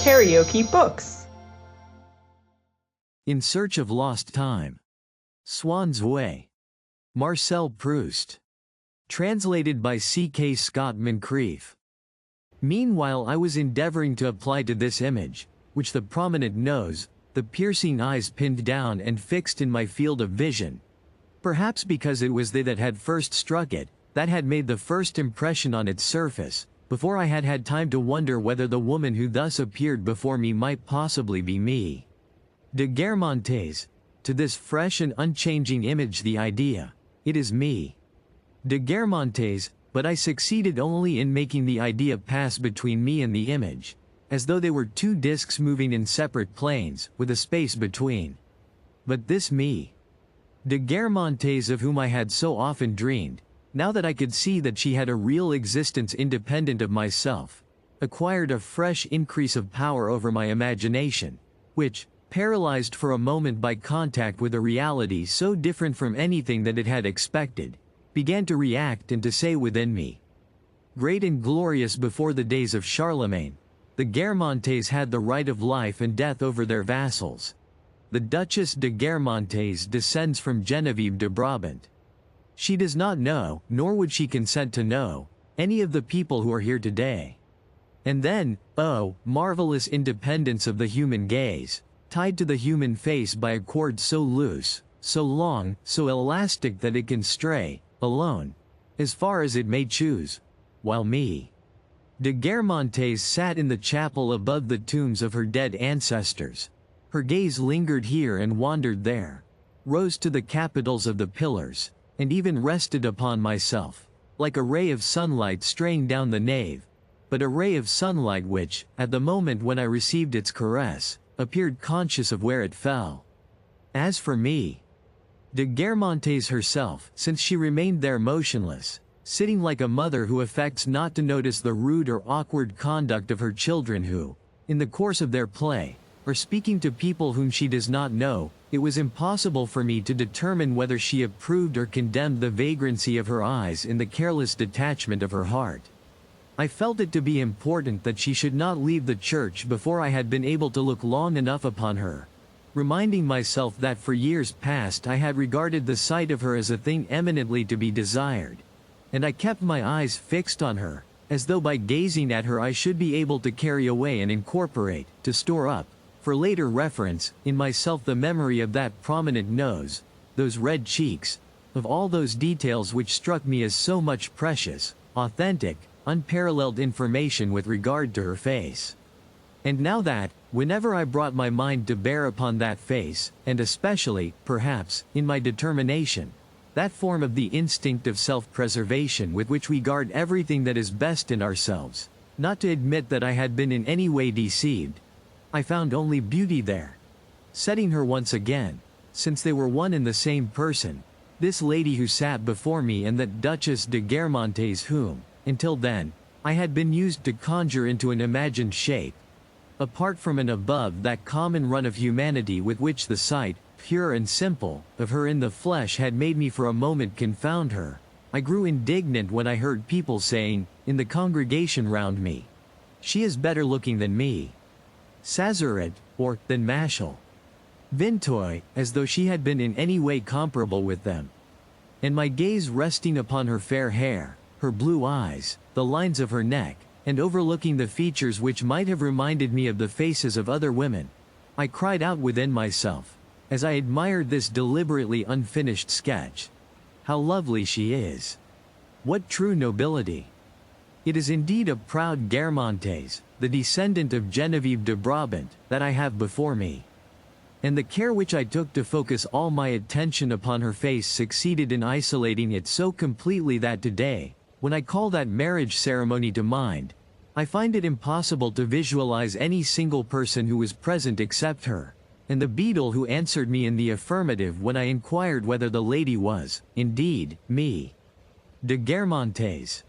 KaraokeBooks. In Search of Lost Time. Swann's Way. Marcel Proust. Translated by C.K.Scott-Moncrieff. Meanwhile I was endeavoring to apply to this image, which the prominent nose, the piercing eyes pinned down and fixed in my field of vision. Perhaps because it was they that had first struck it, that had made the first impression on its surface, before I had had time to wonder whether the woman who thus appeared before me might possibly be me. De Guermantes, to this fresh and unchanging image the idea, it is me. De Guermantes, but I succeeded only in making the idea pass between me and the image, as though they were two discs moving in separate planes, with a space between. But this me, de Guermantes of whom I had so often dreamed, now that I could see that she had a real existence independent of myself, acquired a fresh increase of power over my imagination, which, paralyzed for a moment by contact with a reality so different from anything that it had expected, began to react and to say within me. Great and glorious before the days of Charlemagne, the Guermantes had the right of life and death over their vassals. The Duchess de Guermantes descends from Genevieve de Brabant. She does not know, nor would she consent to know, any of the people who are here today. And then, oh, marvelous independence of the human gaze, tied to the human face by a cord so loose, so long, so elastic that it can stray, alone, as far as it may choose, while me. De Guermantes sat in the chapel above the tombs of her dead ancestors. Her gaze lingered here and wandered there, rose to the capitals of the pillars, and even rested upon myself, like a ray of sunlight straying down the nave, but a ray of sunlight which, at the moment when I received its caress, appeared conscious of where it fell. As for me, de Guermantes herself, since she remained there motionless, sitting like a mother who affects not to notice the rude or awkward conduct of her children who, in the course of their play, are speaking to people whom she does not know, it was impossible for me to determine whether she approved or condemned the vagrancy of her eyes in the careless detachment of her heart. I felt it to be important that she should not leave the church before I had been able to look long enough upon her, reminding myself that for years past I had regarded the sight of her as a thing eminently to be desired, and I kept my eyes fixed on her, as though by gazing at her I should be able to carry away and incorporate, to store up, for later reference, in myself the memory of that prominent nose, those red cheeks, of all those details which struck me as so much precious, authentic, unparalleled information with regard to her face. And now that, whenever I brought my mind to bear upon that face, and especially, perhaps, in my determination, that form of the instinct of self-preservation with which we guard everything that is best in ourselves, not to admit that I had been in any way deceived, I found only beauty there. Setting her once again, since they were one and the same person, this lady who sat before me and that Duchess de Guermantes whom, until then, I had been used to conjure into an imagined shape. Apart from and above that common run of humanity with which the sight, pure and simple, of her in the flesh had made me for a moment confound her, I grew indignant when I heard people saying, in the congregation round me, "She is better looking than me." Sazuret, or, than Mashal. Vintoy, as though she had been in any way comparable with them. And my gaze resting upon her fair hair, her blue eyes, the lines of her neck, and overlooking the features which might have reminded me of the faces of other women, I cried out within myself, as I admired this deliberately unfinished sketch, "How lovely she is! What true nobility! It is indeed a proud Guermantes, the descendant of Genevieve de Brabant, that I have before me." And the care which I took to focus all my attention upon her face succeeded in isolating it so completely that today, when I call that marriage ceremony to mind, I find it impossible to visualize any single person who was present except her, and the beadle who answered me in the affirmative when I inquired whether the lady was, indeed, me. De Guermantes.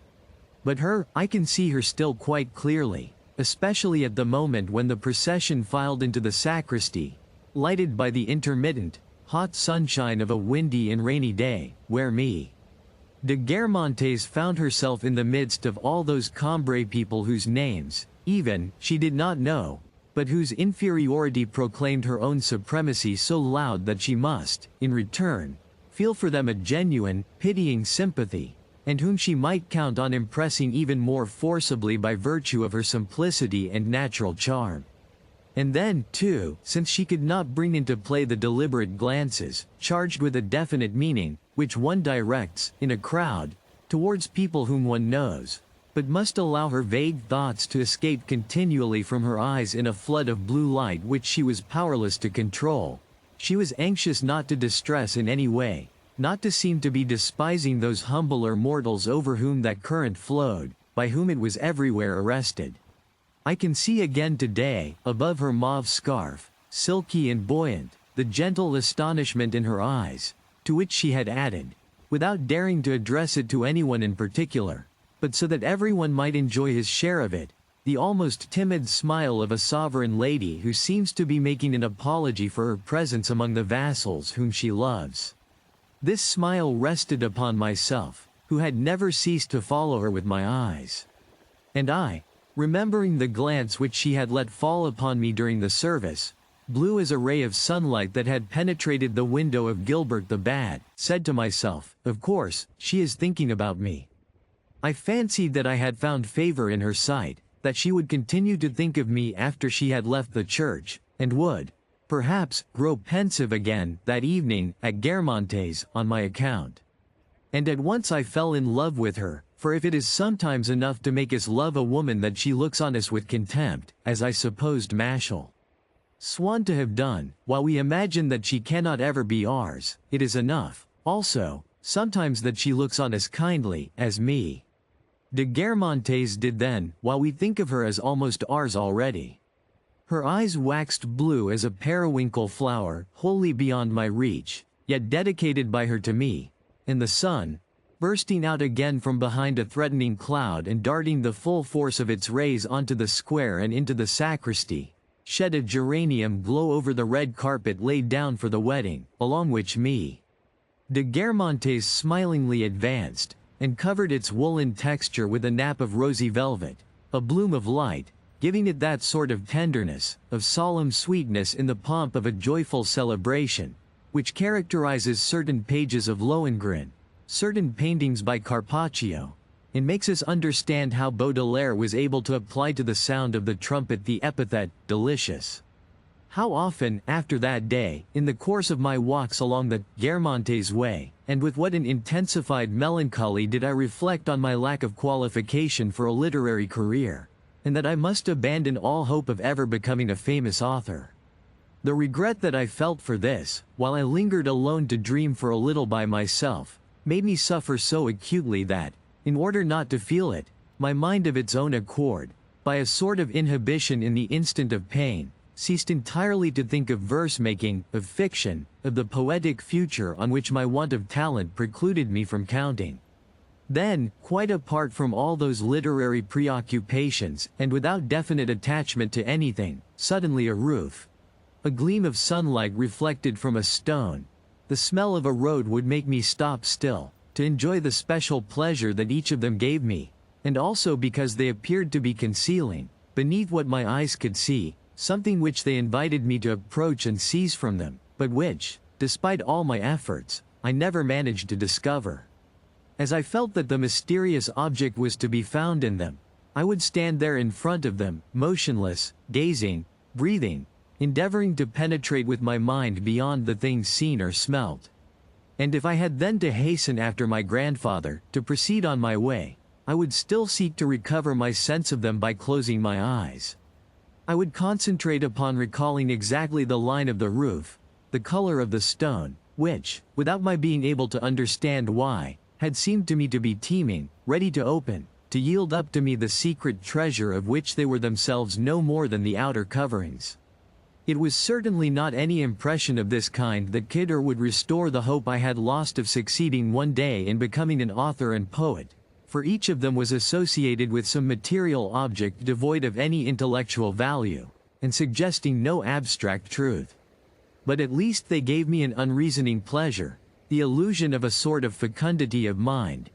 But her, I can see her still quite clearly, especially at the moment when the procession filed into the sacristy, lighted by the intermittent, hot sunshine of a windy and rainy day, where me. De Guermantes found herself in the midst of all those Cambrai people whose names, even, she did not know, but whose inferiority proclaimed her own supremacy so loud that she must, in return, feel for them a genuine, pitying sympathy, and whom she might count on impressing even more forcibly by virtue of her simplicity and natural charm. And then, too, since she could not bring into play the deliberate glances, charged with a definite meaning, which one directs, in a crowd, towards people whom one knows, but must allow her vague thoughts to escape continually from her eyes in a flood of blue light which she was powerless to control, she was anxious not to distress in any way, not to seem to be despising those humbler mortals over whom that current flowed, by whom it was everywhere arrested. I can see again today, above her mauve scarf, silky and buoyant, the gentle astonishment in her eyes, to which she had added, without daring to address it to anyone in particular, but so that everyone might enjoy his share of it, the almost timid smile of a sovereign lady who seems to be making an apology for her presence among the vassals whom she loves. This smile rested upon myself, who had never ceased to follow her with my eyes. And I, remembering the glance which she had let fall upon me during the service, blue as a ray of sunlight that had penetrated the window of Gilbert the Bad, said to myself, of course, she is thinking about me. I fancied that I had found favor in her sight, that she would continue to think of me after she had left the church, and would, perhaps, grow pensive again that evening at Guermantes on my account. And at once I fell in love with her, for if it is sometimes enough to make us love a woman that she looks on us with contempt, as I supposed Marcel Swann to have done, while we imagine that she cannot ever be ours, it is enough, also, sometimes that she looks on us kindly, as me. De Guermantes did then, while we think of her as almost ours already. Her eyes waxed blue as a periwinkle flower, wholly beyond my reach, yet dedicated by her to me, and the sun, bursting out again from behind a threatening cloud and darting the full force of its rays onto the square and into the sacristy, shed a geranium glow over the red carpet laid down for the wedding, along which de Guermantes smilingly advanced, and covered its woolen texture with a nap of rosy velvet, a bloom of light, giving it that sort of tenderness, of solemn sweetness in the pomp of a joyful celebration, which characterizes certain pages of Lohengrin, certain paintings by Carpaccio, and makes us understand how Baudelaire was able to apply to the sound of the trumpet the epithet, delicious. How often, after that day, in the course of my walks along the Guermantes way, and with what an intensified melancholy did I reflect on my lack of qualification for a literary career, and that I must abandon all hope of ever becoming a famous author. The regret that I felt for this, while I lingered alone to dream for a little by myself, made me suffer so acutely that, in order not to feel it, my mind of its own accord, by a sort of inhibition in the instant of pain, ceased entirely to think of verse-making, of fiction, of the poetic future on which my want of talent precluded me from counting. Then, quite apart from all those literary preoccupations, and without definite attachment to anything, suddenly a roof, a gleam of sunlight reflected from a stone, the smell of a road would make me stop still, to enjoy the special pleasure that each of them gave me, and also because they appeared to be concealing, beneath what my eyes could see, something which they invited me to approach and seize from them, but which, despite all my efforts, I never managed to discover. As I felt that the mysterious object was to be found in them, I would stand there in front of them, motionless, gazing, breathing, endeavoring to penetrate with my mind beyond the things seen or smelt. And if I had then to hasten after my grandfather, to proceed on my way, I would still seek to recover my sense of them by closing my eyes. I would concentrate upon recalling exactly the line of the roof, the color of the stone, which, without my being able to understand why, had seemed to me to be teeming, ready to open, to yield up to me the secret treasure of which they were themselves no more than the outer coverings. It was certainly not any impression of this kind that could or would restore the hope I had lost of succeeding one day in becoming an author and poet, for each of them was associated with some material object devoid of any intellectual value, and suggesting no abstract truth. But at least they gave me an unreasoning pleasure, the illusion of a sort of fecundity of mind,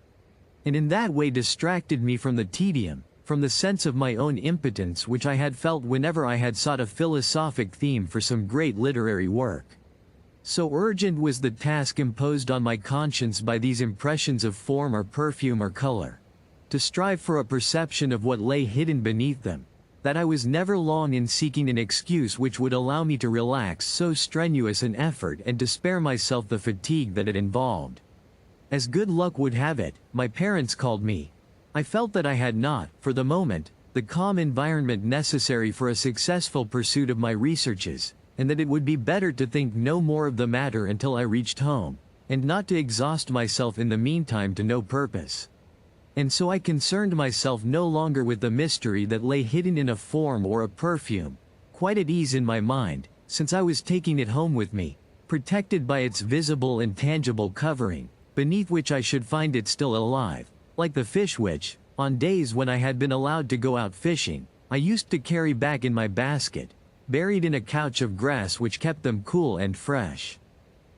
and in that way distracted me from the tedium, from the sense of my own impotence which I had felt whenever I had sought a philosophic theme for some great literary work. So urgent was the task imposed on my conscience by these impressions of form or perfume or color, to strive for a perception of what lay hidden beneath them, that I was never long in seeking an excuse which would allow me to relax so strenuous an effort and to spare myself the fatigue that it involved. As good luck would have it, my parents called me. I felt that I had not, for the moment, the calm environment necessary for a successful pursuit of my researches, and that it would be better to think no more of the matter until I reached home, and not to exhaust myself in the meantime to no purpose. And so I concerned myself no longer with the mystery that lay hidden in a form or a perfume, quite at ease in my mind, since I was taking it home with me, protected by its visible and tangible covering, beneath which I should find it still alive, like the fish which, on days when I had been allowed to go out fishing, I used to carry back in my basket, buried in a couch of grass which kept them cool and fresh.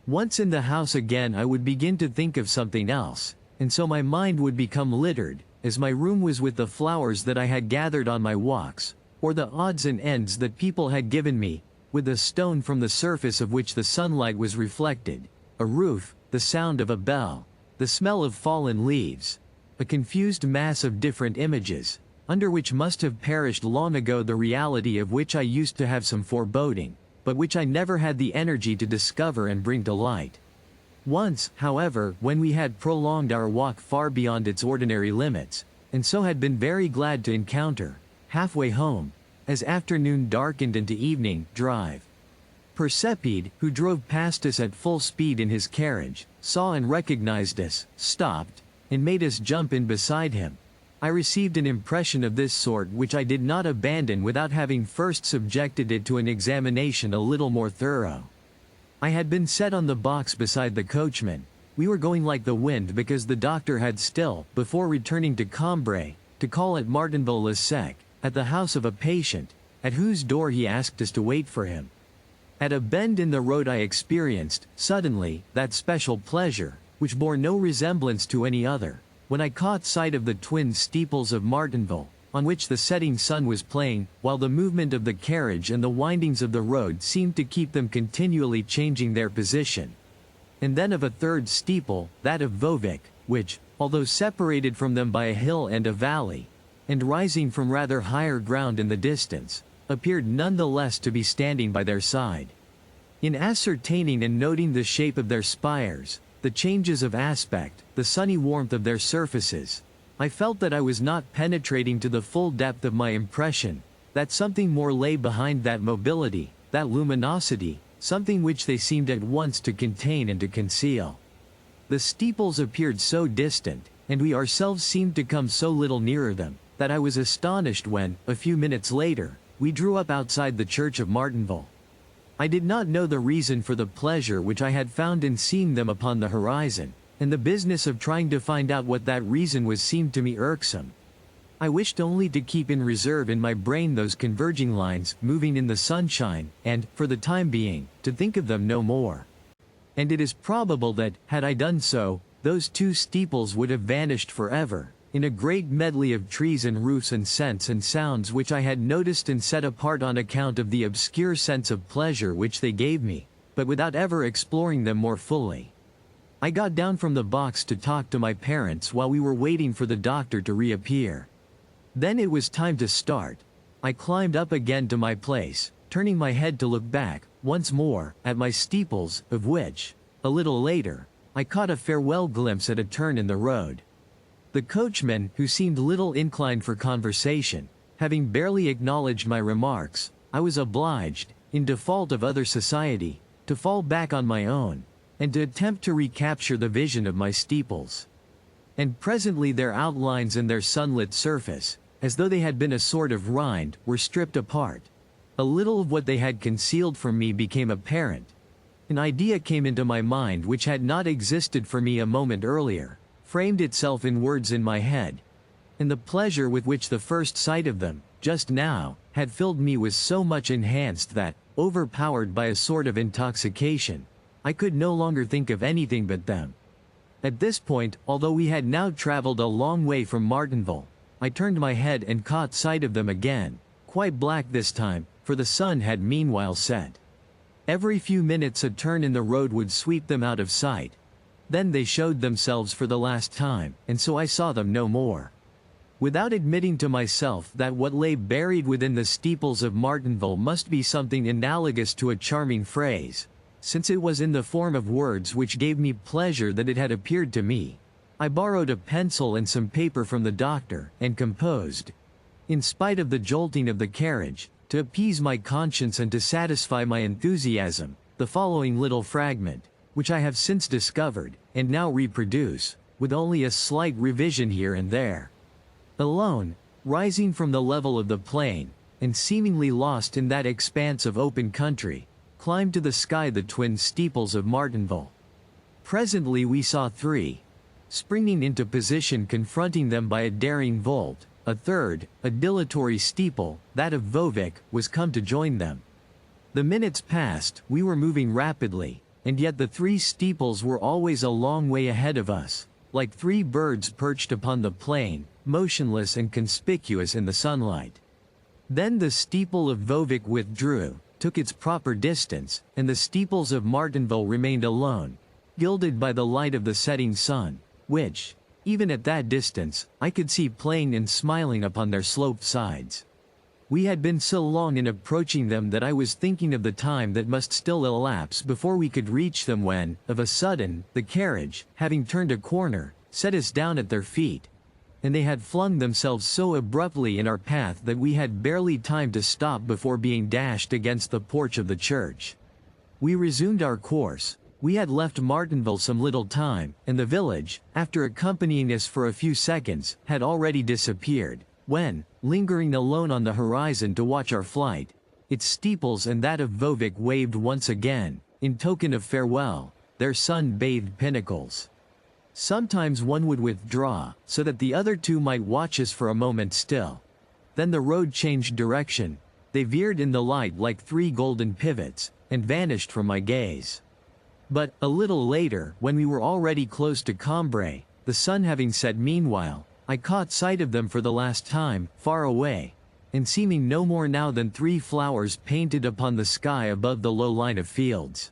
Once in the house again I would begin to think of something else, and so my mind would become littered, as my room was, with the flowers that I had gathered on my walks, or the odds and ends that people had given me, with a stone from the surface of which the sunlight was reflected, a roof, the sound of a bell, the smell of fallen leaves, a confused mass of different images, under which must have perished long ago the reality of which I used to have some foreboding, but which I never had the energy to discover and bring to light. Once, however, when we had prolonged our walk far beyond its ordinary limits, and so had been very glad to encounter, halfway home, as afternoon darkened into evening, drive. Percepide, who drove past us at full speed in his carriage, saw and recognized us, stopped, and made us jump in beside him. I received an impression of this sort which I did not abandon without having first subjected it to an examination a little more thorough. I had been set on the box beside the coachman. We were going like the wind because the doctor had still, before returning to Cambrai, to call at Martinville-le-Sec, at the house of a patient, at whose door he asked us to wait for him. At a bend in the road I experienced, suddenly, that special pleasure, which bore no resemblance to any other, when I caught sight of the twin steeples of Martinville, on which the setting sun was playing, while the movement of the carriage and the windings of the road seemed to keep them continually changing their position. And then of a third steeple, that of Vauvic, which, although separated from them by a hill and a valley, and rising from rather higher ground in the distance, appeared none the less to be standing by their side. In ascertaining and noting the shape of their spires, the changes of aspect, the sunny warmth of their surfaces, I felt that I was not penetrating to the full depth of my impression, that something more lay behind that mobility, that luminosity, something which they seemed at once to contain and to conceal. The steeples appeared so distant, and we ourselves seemed to come so little nearer them, that I was astonished when, a few minutes later, we drew up outside the church of Martinville. I did not know the reason for the pleasure which I had found in seeing them upon the horizon, and the business of trying to find out what that reason was seemed to me irksome. I wished only to keep in reserve in my brain those converging lines moving in the sunshine, and, for the time being, to think of them no more. And it is probable that, had I done so, those two steeples would have vanished forever, in a great medley of trees and roofs and scents and sounds which I had noticed and set apart on account of the obscure sense of pleasure which they gave me, but without ever exploring them more fully. I got down from the box to talk to my parents while we were waiting for the doctor to reappear. Then it was time to start. I climbed up again to my place, turning my head to look back, once more, at my steeples, of which, a little later, I caught a farewell glimpse at a turn in the road. The coachman, who seemed little inclined for conversation, having barely acknowledged my remarks, I was obliged, in default of other society, to fall back on my own, and to attempt to recapture the vision of my steeples. And presently their outlines and their sunlit surface, as though they had been a sort of rind, were stripped apart. A little of what they had concealed from me became apparent. An idea came into my mind which had not existed for me a moment earlier, framed itself in words in my head, and the pleasure with which the first sight of them, just now, had filled me was so much enhanced that, overpowered by a sort of intoxication, I could no longer think of anything but them. At this point, although we had now traveled a long way from Martinville, I turned my head and caught sight of them again, quite black this time, for the sun had meanwhile set. Every few minutes a turn in the road would sweep them out of sight. Then they showed themselves for the last time, and so I saw them no more. Without admitting to myself that what lay buried within the steeples of Martinville must be something analogous to a charming phrase, since it was in the form of words which gave me pleasure that it had appeared to me, I borrowed a pencil and some paper from the doctor, and composed, in spite of the jolting of the carriage, to appease my conscience and to satisfy my enthusiasm, the following little fragment, which I have since discovered, and now reproduce, with only a slight revision here and there. Alone, rising from the level of the plain, and seemingly lost in that expanse of open country, climbed to the sky the twin steeples of Martinville. Presently we saw three, springing into position confronting them by a daring volt. A third, a dilatory steeple, that of Vauvic, was come to join them. The minutes passed, we were moving rapidly, and yet the three steeples were always a long way ahead of us, like three birds perched upon the plain, motionless and conspicuous in the sunlight. Then the steeple of Vauvic withdrew, took its proper distance, and the steeples of Martinville remained alone, gilded by the light of the setting sun, which, even at that distance, I could see playing and smiling upon their sloped sides. We had been so long in approaching them that I was thinking of the time that must still elapse before we could reach them when, of a sudden, the carriage, having turned a corner, set us down at their feet, and they had flung themselves so abruptly in our path that we had barely time to stop before being dashed against the porch of the church. We resumed our course. We had left Martinville some little time, and the village, after accompanying us for a few seconds, had already disappeared, when, lingering alone on the horizon to watch our flight, its steeples and that of Vauvic waved once again, in token of farewell, their sun-bathed pinnacles. Sometimes one would withdraw, so that the other two might watch us for a moment still. Then the road changed direction, they veered in the light like three golden pivots, and vanished from my gaze. But, a little later, when we were already close to Cambrai, the sun having set meanwhile, I caught sight of them for the last time, far away, and seeming no more now than three flowers painted upon the sky above the low line of fields.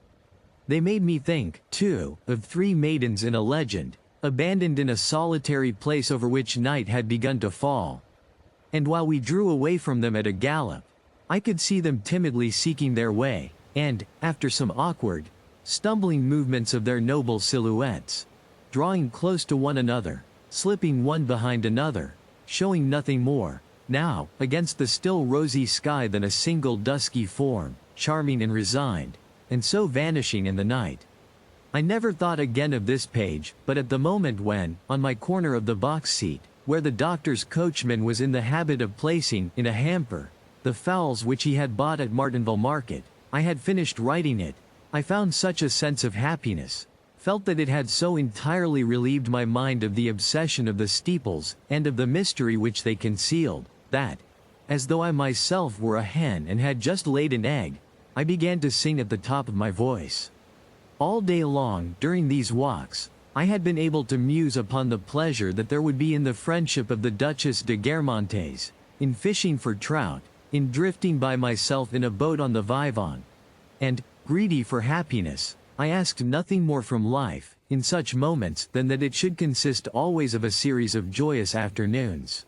They made me think, too, of three maidens in a legend, abandoned in a solitary place over which night had begun to fall. And while we drew away from them at a gallop, I could see them timidly seeking their way, and, after some awkward, stumbling movements of their noble silhouettes, drawing close to one another, slipping one behind another, showing nothing more, now, against the still rosy sky than a single dusky form, charming and resigned, and so vanishing in the night. I never thought again of this page, but at the moment when, on my corner of the box seat, where the doctor's coachman was in the habit of placing, in a hamper, the fowls which he had bought at Martinville Market, I had finished writing it. I found such a sense of happiness, felt that it had so entirely relieved my mind of the obsession of the steeples, and of the mystery which they concealed, that, as though I myself were a hen and had just laid an egg, I began to sing at the top of my voice. All day long, during these walks, I had been able to muse upon the pleasure that there would be in the friendship of the Duchess de Guermantes, in fishing for trout, in drifting by myself in a boat on the Vivonne, and, greedy for happiness, I asked nothing more from life, in such moments, than that it should consist always of a series of joyous afternoons.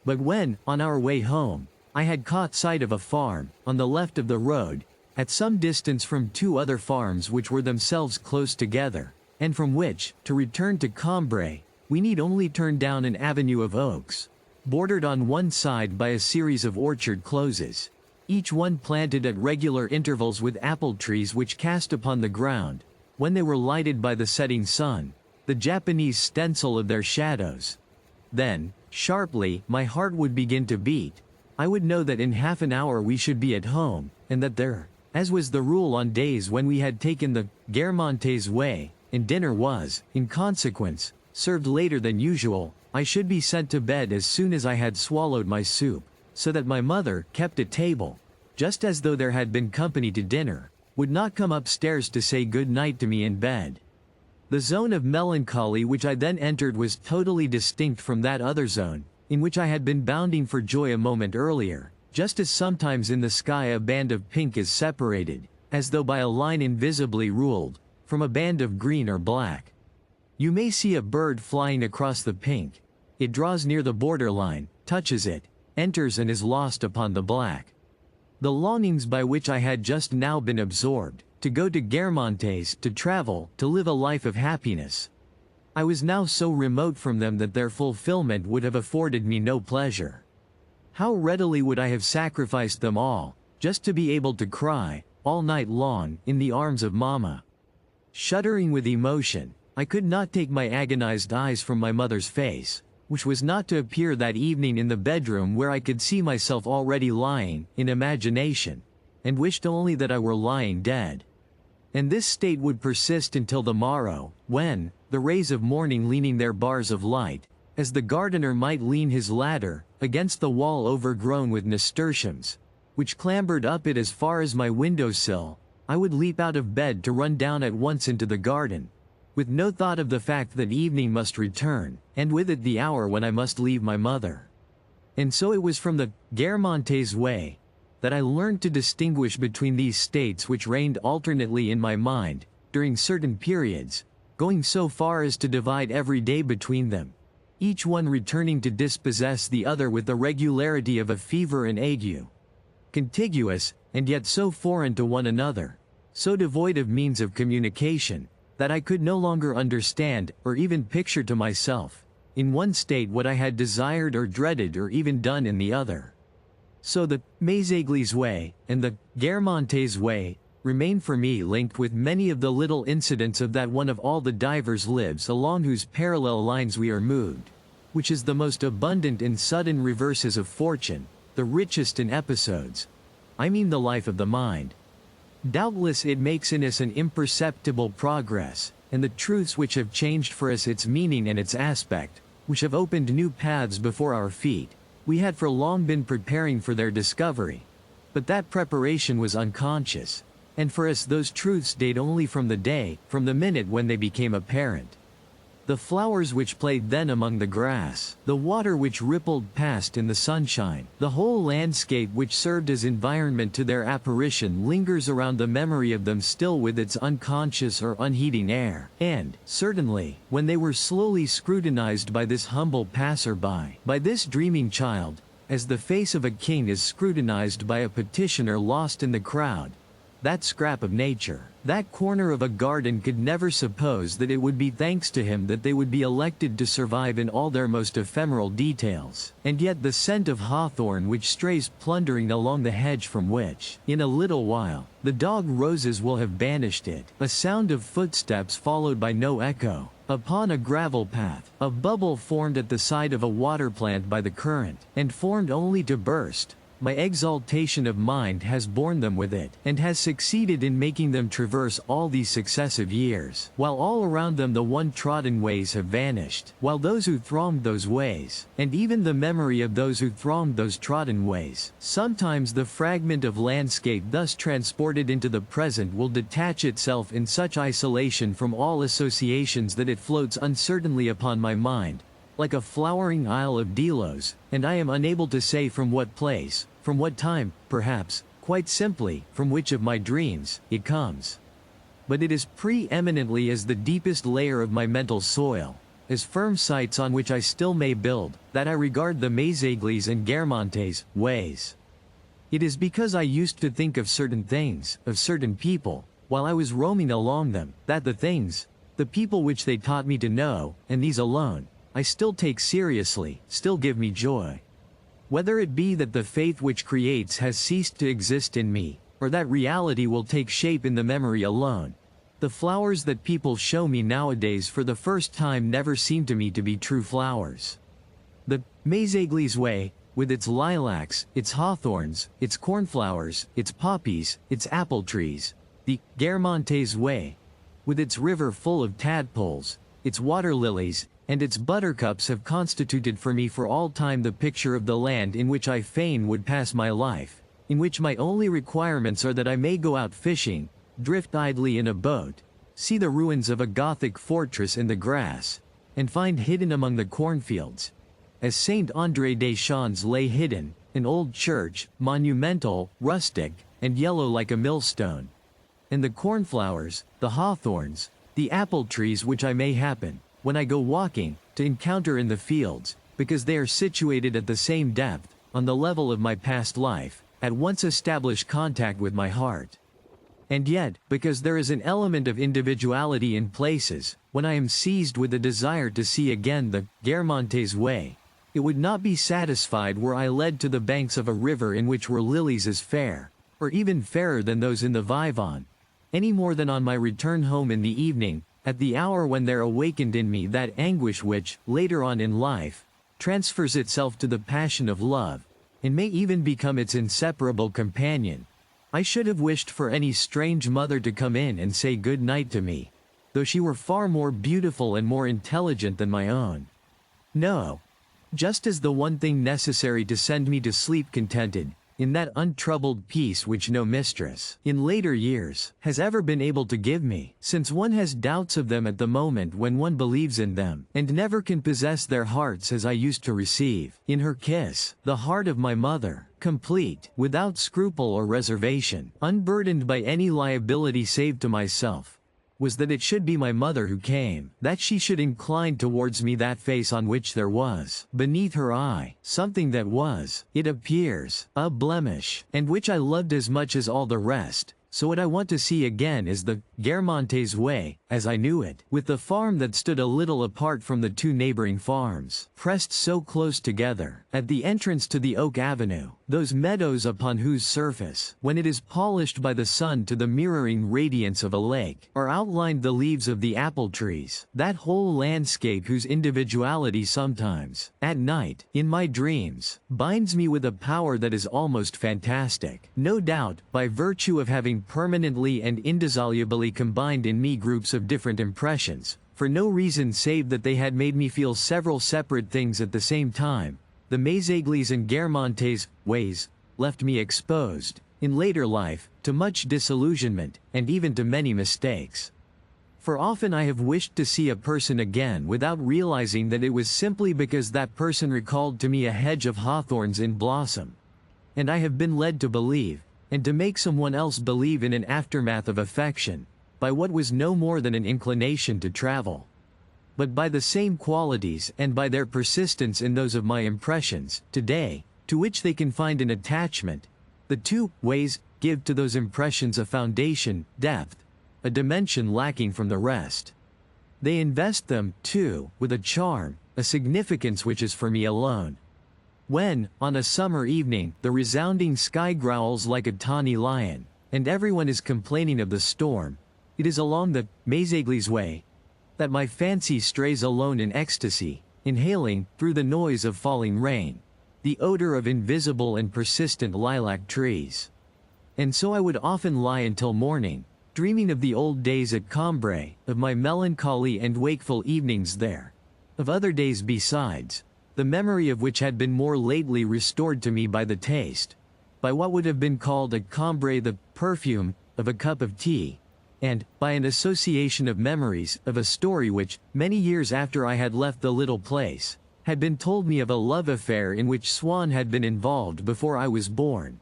But when, on our way home, I had caught sight of a farm, on the left of the road, at some distance from two other farms which were themselves close together, and from which, to return to Cambrai, we need only turn down an avenue of oaks, bordered on one side by a series of orchard closes, each one planted at regular intervals with apple trees which cast upon the ground, when they were lighted by the setting sun, the Japanese stencil of their shadows. Then, sharply, my heart would begin to beat. I would know that in half an hour we should be at home, and that there, as was the rule on days when we had taken the Guermantes way, and dinner was, in consequence, served later than usual, I should be sent to bed as soon as I had swallowed my soup, so that my mother, kept at table, just as though there had been company to dinner, would not come upstairs to say good night to me in bed. The zone of melancholy which I then entered was totally distinct from that other zone, in which I had been bounding for joy a moment earlier, just as sometimes in the sky a band of pink is separated, as though by a line invisibly ruled, from a band of green or black. You may see a bird flying across the pink. It draws near the borderline, touches it, enters and is lost upon the black. The longings by which I had just now been absorbed, to go to Guermantes, to travel, to live a life of happiness. I was now so remote from them that their fulfillment would have afforded me no pleasure. How readily would I have sacrificed them all, just to be able to cry, all night long, in the arms of Mama. Shuddering with emotion, I could not take my agonized eyes from my mother's face, which was not to appear that evening in the bedroom where I could see myself already lying, in imagination, and wished only that I were lying dead. And this state would persist until the morrow, when, the rays of morning leaning their bars of light, as the gardener might lean his ladder, against the wall overgrown with nasturtiums, which clambered up it as far as my window-sill, I would leap out of bed to run down at once into the garden, with no thought of the fact that evening must return, and with it the hour when I must leave my mother. And so it was from the Guermantes way that I learned to distinguish between these states which reigned alternately in my mind, during certain periods, going so far as to divide every day between them, each one returning to dispossess the other with the regularity of a fever and ague. Contiguous, and yet so foreign to one another, so devoid of means of communication, that I could no longer understand, or even picture to myself, in one state what I had desired or dreaded or even done in the other. So the Méséglise way, and the Guermantes way, remain for me linked with many of the little incidents of that one of all the divers lives along whose parallel lines we are moved, which is the most abundant in sudden reverses of fortune, the richest in episodes. I mean the life of the mind. Doubtless it makes in us an imperceptible progress, and the truths which have changed for us its meaning and its aspect, which have opened new paths before our feet, we had for long been preparing for their discovery. But that preparation was unconscious, and for us those truths date only from the day, from the minute when they became apparent. The flowers which played then among the grass, the water which rippled past in the sunshine, the whole landscape which served as environment to their apparition lingers around the memory of them still with its unconscious or unheeding air, and, certainly, when they were slowly scrutinized by this humble passer-by, by this dreaming child, as the face of a king is scrutinized by a petitioner lost in the crowd, that scrap of nature, that corner of a garden could never suppose that it would be thanks to him that they would be elected to survive in all their most ephemeral details, and yet the scent of hawthorn which strays plundering along the hedge from which, in a little while, the dog roses will have banished it, a sound of footsteps followed by no echo, upon a gravel path, a bubble formed at the side of a water plant by the current, and formed only to burst. My exaltation of mind has borne them with it, and has succeeded in making them traverse all these successive years, while all around them the one-trodden ways have vanished, while those who thronged those ways, and even the memory of those who thronged those trodden ways, sometimes the fragment of landscape thus transported into the present will detach itself in such isolation from all associations that it floats uncertainly upon my mind, like a flowering isle of Delos, and I am unable to say from what place, from what time, perhaps, quite simply, from which of my dreams, it comes. But it is pre-eminently as the deepest layer of my mental soil, as firm sites on which I still may build, that I regard the Méséglise and Guermantes ways. It is because I used to think of certain things, of certain people, while I was roaming along them, that the things, the people which they taught me to know, and these alone, I still take seriously, still give me joy. Whether it be that the faith which creates has ceased to exist in me, or that reality will take shape in the memory alone, the flowers that people show me nowadays for the first time never seem to me to be true flowers. The Méséglise way, with its lilacs, its hawthorns, its cornflowers, its poppies, its apple trees, the Guermantes way, with its river full of tadpoles, its water lilies, and its buttercups have constituted for me for all time the picture of the land in which I fain would pass my life, in which my only requirements are that I may go out fishing, drift idly in a boat, see the ruins of a Gothic fortress in the grass, and find hidden among the cornfields, as Saint André des Champs lay hidden, an old church, monumental, rustic, and yellow like a millstone. And the cornflowers, the hawthorns, the apple trees which I may happen, when I go walking, to encounter in the fields, because they are situated at the same depth, on the level of my past life, at once establish contact with my heart. And yet, because there is an element of individuality in places, when I am seized with a desire to see again the Guermantes way, it would not be satisfied were I led to the banks of a river in which were lilies as fair, or even fairer than those in the Vivonne, any more than on my return home in the evening, at the hour when there awakened in me that anguish which, later on in life, transfers itself to the passion of love, and may even become its inseparable companion. I should have wished for any strange mother to come in and say good night to me, though she were far more beautiful and more intelligent than my own. No. Just as the one thing necessary to send me to sleep contented, in that untroubled peace which no mistress, in later years, has ever been able to give me, since one has doubts of them at the moment when one believes in them, and never can possess their hearts as I used to receive, in her kiss, the heart of my mother, complete, without scruple or reservation, unburdened by any liability save to myself, was that it should be my mother who came, that she should incline towards me that face on which there was, beneath her eye, something that was, it appears, a blemish, and which I loved as much as all the rest. So what I want to see again is the Guermantes way, as I knew it, with the farm that stood a little apart from the two neighboring farms, pressed so close together, at the entrance to the Oak Avenue, those meadows upon whose surface, when it is polished by the sun to the mirroring radiance of a lake, are outlined the leaves of the apple trees, that whole landscape whose individuality sometimes, at night, in my dreams, binds me with a power that is almost fantastic, no doubt, by virtue of having permanently and indissolubly combined in me groups of different impressions, for no reason save that they had made me feel several separate things at the same time. The Mézéglis and Guermantes ways left me exposed, in later life, to much disillusionment, and even to many mistakes. For often I have wished to see a person again without realizing that it was simply because that person recalled to me a hedge of hawthorns in blossom. And I have been led to believe, and to make someone else believe in an aftermath of affection, by what was no more than an inclination to travel. But by the same qualities and by their persistence in those of my impressions, today, to which they can find an attachment, the two ways give to those impressions a foundation, depth, a dimension lacking from the rest. They invest them, too, with a charm, a significance which is for me alone. When, on a summer evening, the resounding sky growls like a tawny lion, and everyone is complaining of the storm, it is along the Mézéglis way that my fancy strays alone in ecstasy, inhaling, through the noise of falling rain, the odor of invisible and persistent lilac trees. And so I would often lie until morning, dreaming of the old days at Cambrai, of my melancholy and wakeful evenings there, of other days besides, the memory of which had been more lately restored to me by the taste, by what would have been called at Cambrai the perfume of a cup of tea, and, by an association of memories, of a story which, many years after I had left the little place, had been told me of a love affair in which Swann had been involved before I was born.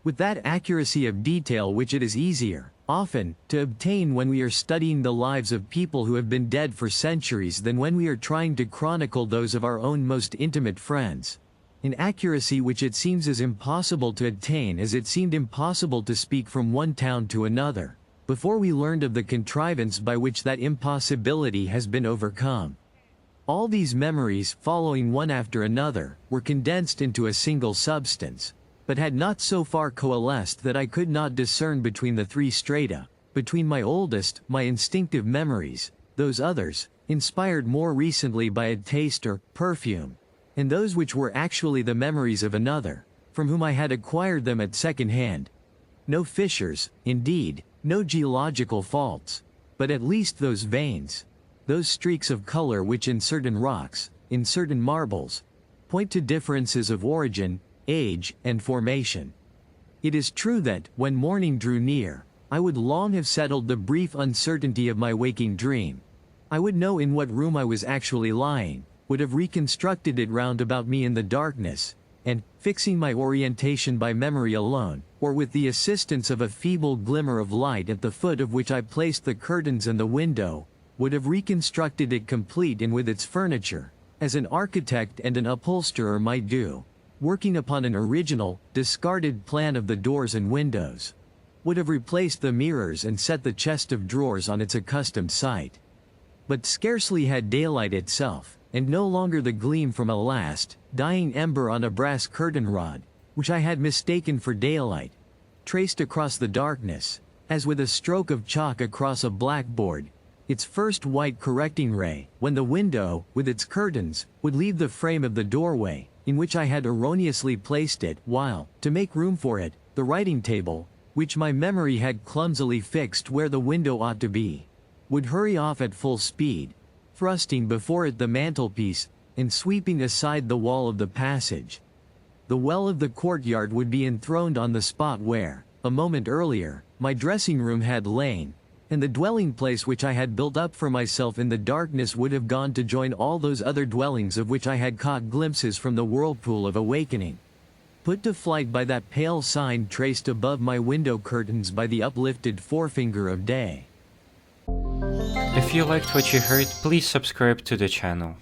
With that accuracy of detail which it is easier, often, to obtain when we are studying the lives of people who have been dead for centuries than when we are trying to chronicle those of our own most intimate friends. An accuracy which it seems as impossible to attain as it seemed impossible to speak from one town to another, before we learned of the contrivance by which that impossibility has been overcome. All these memories, following one after another, were condensed into a single substance, but had not so far coalesced that I could not discern between the three strata, between my oldest, my instinctive memories, those others, inspired more recently by a taste or perfume, and those which were actually the memories of another, from whom I had acquired them at second hand. No fissures, indeed, no geological faults, but at least those veins, those streaks of color which in certain rocks, in certain marbles, point to differences of origin, age, and formation. It is true that, when morning drew near, I would long have settled the brief uncertainty of my waking dream. I would know in what room I was actually lying, would have reconstructed it round about me in the darkness, and, fixing my orientation by memory alone, or with the assistance of a feeble glimmer of light at the foot of which I placed the curtains and the window, would have reconstructed it complete and with its furniture, as an architect and an upholsterer might do, working upon an original, discarded plan of the doors and windows. Would have replaced the mirrors and set the chest of drawers on its accustomed site. But scarcely had daylight itself, and no longer the gleam from a last, dying ember on a brass curtain rod, which I had mistaken for daylight, traced across the darkness, as with a stroke of chalk across a blackboard, its first white correcting ray, when the window, with its curtains, would leave the frame of the doorway, in which I had erroneously placed it, while, to make room for it, the writing table, which my memory had clumsily fixed where the window ought to be, would hurry off at full speed, thrusting before it the mantelpiece, and sweeping aside the wall of the passage. The well of the courtyard would be enthroned on the spot where, a moment earlier, my dressing room had lain, and the dwelling place which I had built up for myself in the darkness would have gone to join all those other dwellings of which I had caught glimpses from the whirlpool of awakening, put to flight by that pale sign traced above my window curtains by the uplifted forefinger of day. If you liked what you heard, please subscribe to the channel.